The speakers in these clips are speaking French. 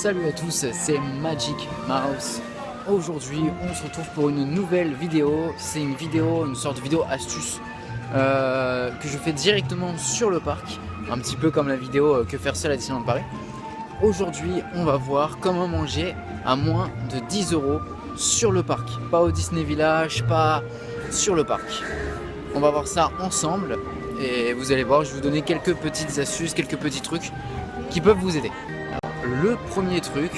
Salut à tous, c'est Magic Mouse. Aujourd'hui, on se retrouve pour une nouvelle vidéo. C'est une sorte de vidéo astuce que je fais directement sur le parc. Un petit peu comme la vidéo que faire seul à Disneyland Paris. Aujourd'hui, on va voir comment manger à moins de 10 € sur le parc. Pas au Disney Village, pas sur le parc. On va voir ça ensemble et vous allez voir, je vais vous donner quelques petites astuces, quelques petits trucs qui peuvent vous aider. Alors, le premier truc,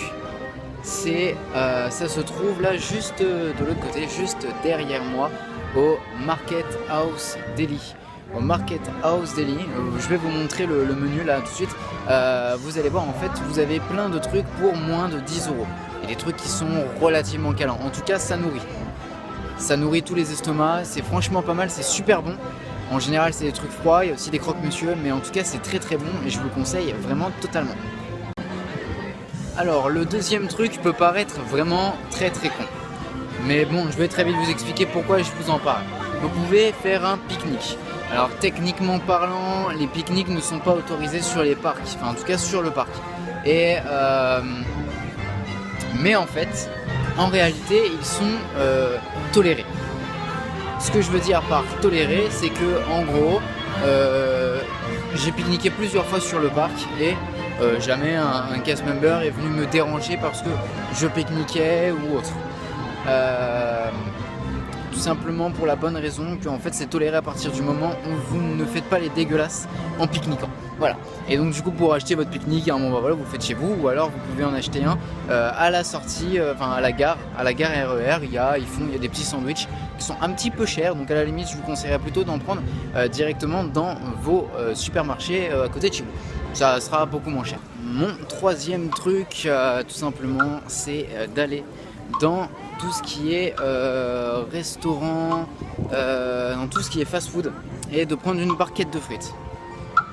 c'est ça se trouve là juste de l'autre côté, juste derrière moi, au Market House Delhi. Au Market House Delhi, je vais vous montrer le menu là tout de suite. Vous allez voir, en fait, vous avez plein de trucs pour moins de 10 €. Et des trucs qui sont relativement calants. En tout cas, ça nourrit. Ça nourrit tous les estomacs, c'est franchement pas mal, c'est super bon. En général, c'est des trucs froids, il y a aussi des croque-monsieur, mais en tout cas, c'est très très bon et je vous le conseille vraiment totalement. Alors, le deuxième truc peut paraître vraiment très très con. Mais bon, je vais très vite vous expliquer pourquoi je vous en parle. Vous pouvez faire un pique-nique. Alors, techniquement parlant, les pique-niques ne sont pas autorisés sur les parcs, enfin en tout cas sur le parc. Et mais en fait, en réalité, ils sont tolérés. Ce que je veux dire par toléré, c'est que en gros, j'ai pique-niqué plusieurs fois sur le parc et jamais un cast member est venu me déranger parce que je pique-niquais ou autre. Tout simplement pour la bonne raison que en fait c'est toléré à partir du moment où vous ne faites pas les dégueulasses en pique-niquant. Voilà. Et donc du coup, pour acheter votre pique-nique, à un moment, voilà, vous le faites chez vous, ou alors vous pouvez en acheter un à la sortie, enfin à la gare RER. Il y a des petits sandwichs qui sont un petit peu chers, donc à la limite je vous conseillerais plutôt d'en prendre directement dans vos supermarchés à côté de chez vous. Ça sera beaucoup moins cher. Mon troisième truc, tout simplement, c'est d'aller dans tout ce qui est restaurant, dans tout ce qui est fast-food, et de prendre une barquette de frites.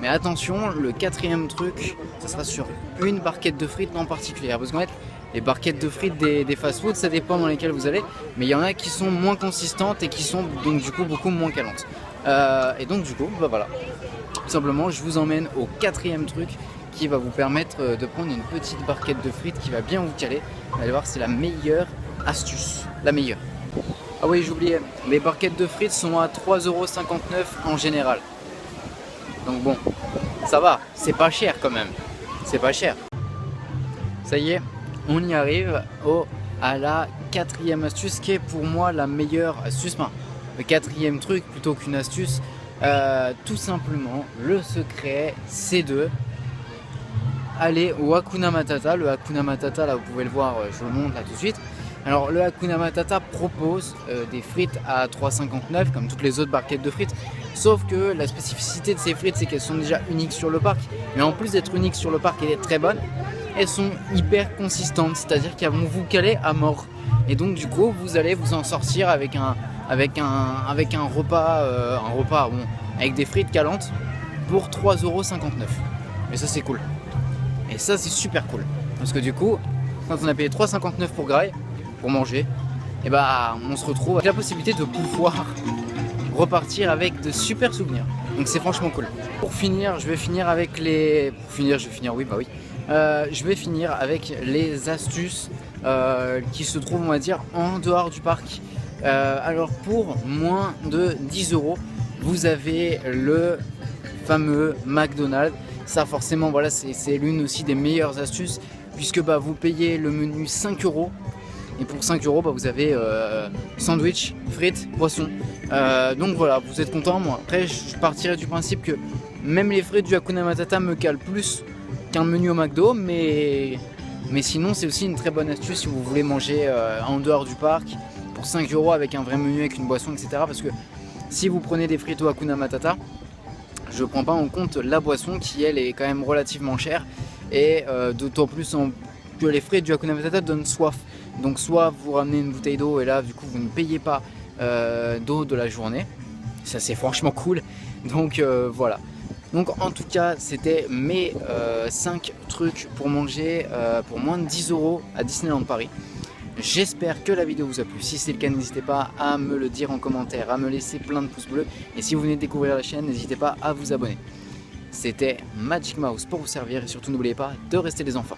Mais attention, le quatrième truc, ça sera sur une barquette de frites en particulier. Parce qu'en fait, les barquettes de frites des fast-food, ça dépend dans lesquelles vous allez, mais il y en a qui sont moins consistantes et qui sont donc du coup beaucoup moins calantes. Et donc du coup, bah voilà. Tout simplement, je vous emmène au quatrième truc qui va vous permettre de prendre une petite barquette de frites qui va bien vous caler. Vous allez voir, c'est la meilleure astuce, la meilleure. Ah oui, j'oubliais, les barquettes de frites sont à 3,59 € en général. Donc bon, ça va, c'est pas cher quand même, c'est pas cher. Ça y est, on y arrive à la quatrième astuce qui est pour moi la meilleure astuce. Enfin, le quatrième truc plutôt qu'une astuce, tout simplement, le secret c'est de aller au Hakuna Matata. Le Hakuna Matata, là vous pouvez le voir, je vous le montre là tout de suite. Alors le Hakuna Matata propose des frites à 3,59 € comme toutes les autres barquettes de frites. Sauf que la spécificité de ces frites, c'est qu'elles sont déjà uniques sur le parc. Mais en plus d'être uniques sur le parc et d'être très bonnes, elles sont hyper consistantes. C'est-à-dire qu'elles vont vous caler à mort. Et donc du coup, vous allez vous en sortir avec un repas, bon, avec des frites calantes pour 3,59 €. Et ça c'est cool. Et ça c'est super cool. Parce que du coup, quand on a payé 3,59 € pour Grail, pour manger, et bah on se retrouve avec la possibilité de pouvoir repartir avec de super souvenirs. Donc c'est franchement cool. Pour finir, je vais finir avec les astuces qui se trouvent, on va dire, en dehors du parc. Alors pour moins de 10 €, vous avez le fameux McDonald's. Ça forcément, voilà, c'est l'une aussi des meilleures astuces puisque bah, vous payez le menu 5 € et pour 5 €, bah, vous avez sandwich, frites, boissons. Donc voilà, vous êtes content. Moi après, je partirai du principe que même les frites du Hakuna Matata me calent plus qu'un menu au McDo, mais sinon c'est aussi une très bonne astuce si vous voulez manger en dehors du parc pour 5 € avec un vrai menu, avec une boisson, etc. Parce que si vous prenez des frites au Hakuna Matata, je ne prends pas en compte la boisson qui elle est quand même relativement chère et d'autant plus que les frites du Hakuna Matata donnent soif. Donc soit vous ramenez une bouteille d'eau et là du coup vous ne payez pas d'eau de la journée. Ça c'est franchement cool. Donc voilà. Donc en tout cas c'était mes 5 trucs pour manger pour moins de 10 € à Disneyland Paris. J'espère que la vidéo vous a plu. Si c'est le cas, n'hésitez pas à me le dire en commentaire, à me laisser plein de pouces bleus. Et si vous venez de découvrir la chaîne, n'hésitez pas à vous abonner. C'était Magic Mouse pour vous servir et surtout n'oubliez pas de rester des enfants.